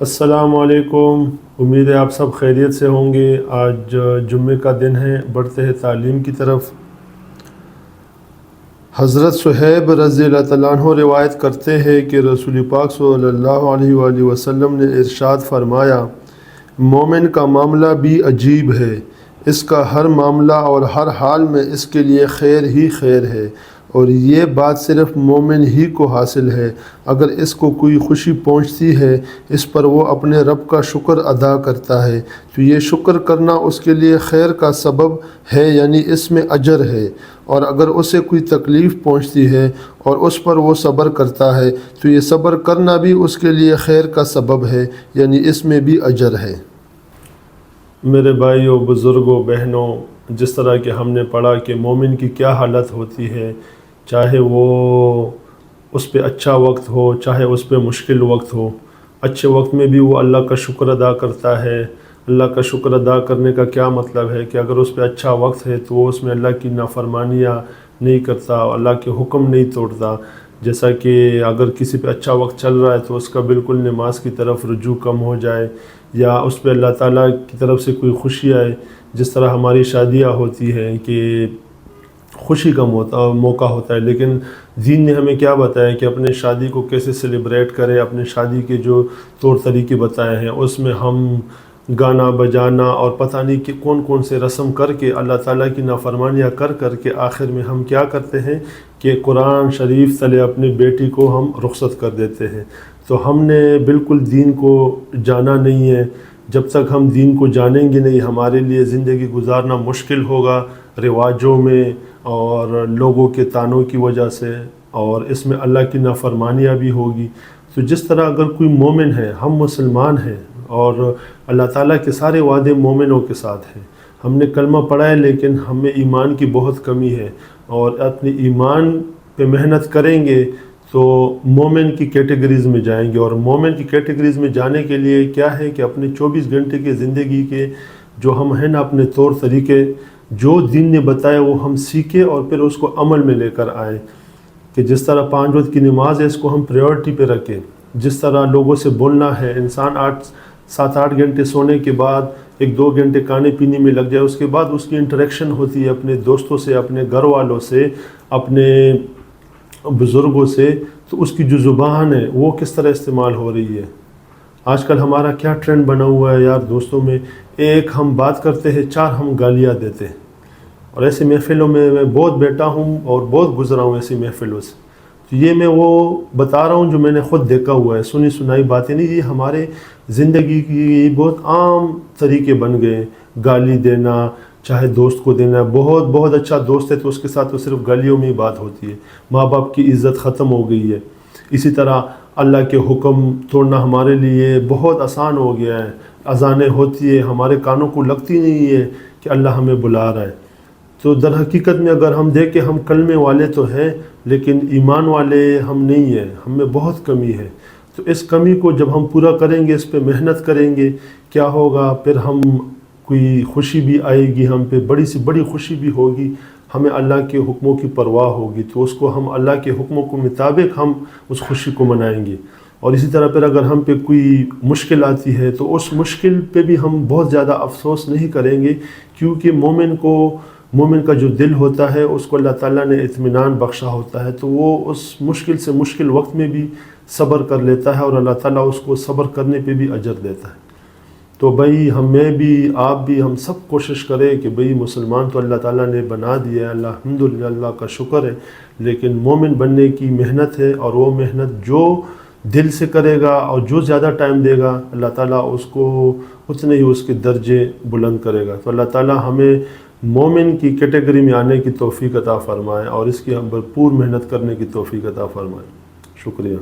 السلام علیکم، امید ہے آپ سب خیریت سے ہوں گے۔ آج جمعے کا دن ہے، بڑھتے ہیں تعلیم کی طرف۔ حضرت صہیب رضی اللہ تعالیٰ عنہ روایت کرتے ہیں کہ رسول پاک صلی اللہ علیہ وآلہ وسلم نے ارشاد فرمایا، مومن کا معاملہ بھی عجیب ہے، اس کا ہر معاملہ اور ہر حال میں اس کے لیے خیر ہی خیر ہے، اور یہ بات صرف مومن ہی کو حاصل ہے۔ اگر اس کو کوئی خوشی پہنچتی ہے، اس پر وہ اپنے رب کا شکر ادا کرتا ہے تو یہ شکر کرنا اس کے لیے خیر کا سبب ہے، یعنی اس میں اجر ہے، اور اگر اسے کوئی تکلیف پہنچتی ہے اور اس پر وہ صبر کرتا ہے تو یہ صبر کرنا بھی اس کے لیے خیر کا سبب ہے، یعنی اس میں بھی اجر ہے۔ میرے بھائیوں، بزرگوں، بہنوں، جس طرح کہ ہم نے پڑھا کہ مومن کی کیا حالت ہوتی ہے، چاہے وہ اس پہ اچھا وقت ہو چاہے اس پہ مشکل وقت ہو، اچھے وقت میں بھی وہ اللہ کا شکر ادا کرتا ہے۔ اللہ کا شکر ادا کرنے کا کیا مطلب ہے کہ اگر اس پہ اچھا وقت ہے تو وہ اس میں اللہ کی نافرمانیاں نہیں کرتا، اللہ کے حکم نہیں توڑتا۔ جیسا کہ اگر کسی پہ اچھا وقت چل رہا ہے تو اس کا بالکل نماز کی طرف رجوع کم ہو جائے، یا اس پہ اللہ تعالیٰ کی طرف سے کوئی خوشی آئے، جس طرح ہماری شادیاں ہوتی ہیں کہ خوشی کا موقع ہوتا ہے، لیکن دین نے ہمیں کیا بتایا کہ اپنے شادی کو کیسے سیلیبریٹ کرے، اپنے شادی کے جو طور طریقے بتائے ہیں اس میں ہم گانا بجانا اور پتہ نہیں کہ کون کون سے رسم کر کے اللہ تعالیٰ کی نافرمانیاں کر کے آخر میں ہم کیا کرتے ہیں کہ قرآن شریف تلے اپنی بیٹی کو ہم رخصت کر دیتے ہیں۔ تو ہم نے بالکل دین کو جانا نہیں ہے۔ جب تک ہم دین کو جانیں گے نہیں، ہمارے لیے زندگی گزارنا مشکل ہوگا، رواجوں میں اور لوگوں کے تانوں کی وجہ سے، اور اس میں اللہ کی نافرمانیاں بھی ہوگی۔ تو جس طرح اگر کوئی مومن ہے، ہم مسلمان ہیں اور اللہ تعالیٰ کے سارے وعدے مومنوں کے ساتھ ہیں، ہم نے کلمہ پڑھا ہے لیکن ہمیں ایمان کی بہت کمی ہے، اور اپنے ایمان پہ محنت کریں گے تو مومن کی کیٹیگریز میں جائیں گے۔ اور مومن کی کیٹیگریز میں جانے کے لیے کیا ہے کہ اپنے 24 گھنٹے کے زندگی کے جو ہم ہیں نا اپنے طور طریقے جو دین نے بتایا وہ ہم سیکھیں اور پھر اس کو عمل میں لے کر آئیں، کہ جس طرح 5 وقت کی نماز ہے اس کو ہم پریورٹی پہ رکھیں، جس طرح لوگوں سے بولنا ہے، انسان 7-8 گھنٹے سونے کے بعد 1-2 گھنٹے کھانے پینے میں لگ جائے، اس کے بعد اس کی انٹریکشن ہوتی ہے اپنے دوستوں سے، اپنے گھر والوں سے، اپنے بزرگوں سے، تو اس کی جو زبان ہے وہ کس طرح استعمال ہو رہی ہے۔ آج کل ہمارا کیا ٹرینڈ بنا ہوا ہے یار دوستوں میں، ایک ہم بات کرتے ہیں 4 ہم گالیاں دیتے ہیں، اور ایسی محفلوں میں بہت بیٹھا ہوں اور بہت گزرا ہوں ایسی محفلوں سے۔ تو یہ میں وہ بتا رہا ہوں جو میں نے خود دیکھا ہوا ہے، سنی سنائی باتیں نہیں، یہ ہمارے زندگی کی بہت عام طریقے بن گئے۔ گالی دینا، چاہے دوست کو دینا، بہت بہت اچھا دوست ہے تو اس کے ساتھ تو صرف گالیوں میں ہی بات ہوتی ہے، ماں باپ کی عزت ختم ہو گئی ہے۔ اسی طرح اللہ کے حکم توڑنا ہمارے لیے بہت آسان ہو گیا ہے، اذانیں ہوتی ہے ہمارے کانوں کو لگتی نہیں ہے کہ اللہ ہمیں بلا رہا ہے۔ تو در حقیقت میں اگر ہم دیکھیں ہم کلمے والے تو ہیں لیکن ایمان والے ہم نہیں ہیں، ہم میں بہت کمی ہے۔ تو اس کمی کو جب ہم پورا کریں گے، اس پہ محنت کریں گے، کیا ہوگا پھر ہم کوئی خوشی بھی آئے گی ہم پہ، بڑی سے بڑی خوشی بھی ہوگی، ہمیں اللہ کے حکموں کی پرواہ ہوگی تو اس کو ہم اللہ کے حکموں کے مطابق ہم اس خوشی کو منائیں گے۔ اور اسی طرح پھر اگر ہم پہ کوئی مشکل آتی ہے تو اس مشکل پہ بھی ہم بہت زیادہ افسوس نہیں کریں گے، کیونکہ مومن کا جو دل ہوتا ہے اس کو اللہ تعالیٰ نے اطمینان بخشا ہوتا ہے، تو وہ اس مشکل سے مشکل وقت میں بھی صبر کر لیتا ہے اور اللہ تعالیٰ اس کو صبر کرنے پہ بھی اجر دیتا ہے۔ تو بھائی ہمیں بھی آپ بھی ہم سب کوشش کریں کہ بھائی مسلمان تو اللہ تعالیٰ نے بنا دیا ہے، الحمدللہ، اللہ کا شکر ہے، لیکن مومن بننے کی محنت ہے، اور وہ محنت جو دل سے کرے گا اور جو زیادہ ٹائم دے گا اللہ تعالیٰ اس کو اتنے ہی اس کے درجے بلند کرے گا۔ تو اللہ تعالیٰ ہمیں مومن کی کیٹیگری میں آنے کی توفیق عطا فرمائے اور اس کی ہم بھرپور محنت کرنے کی توفیق عطا فرمائے۔ شکریہ۔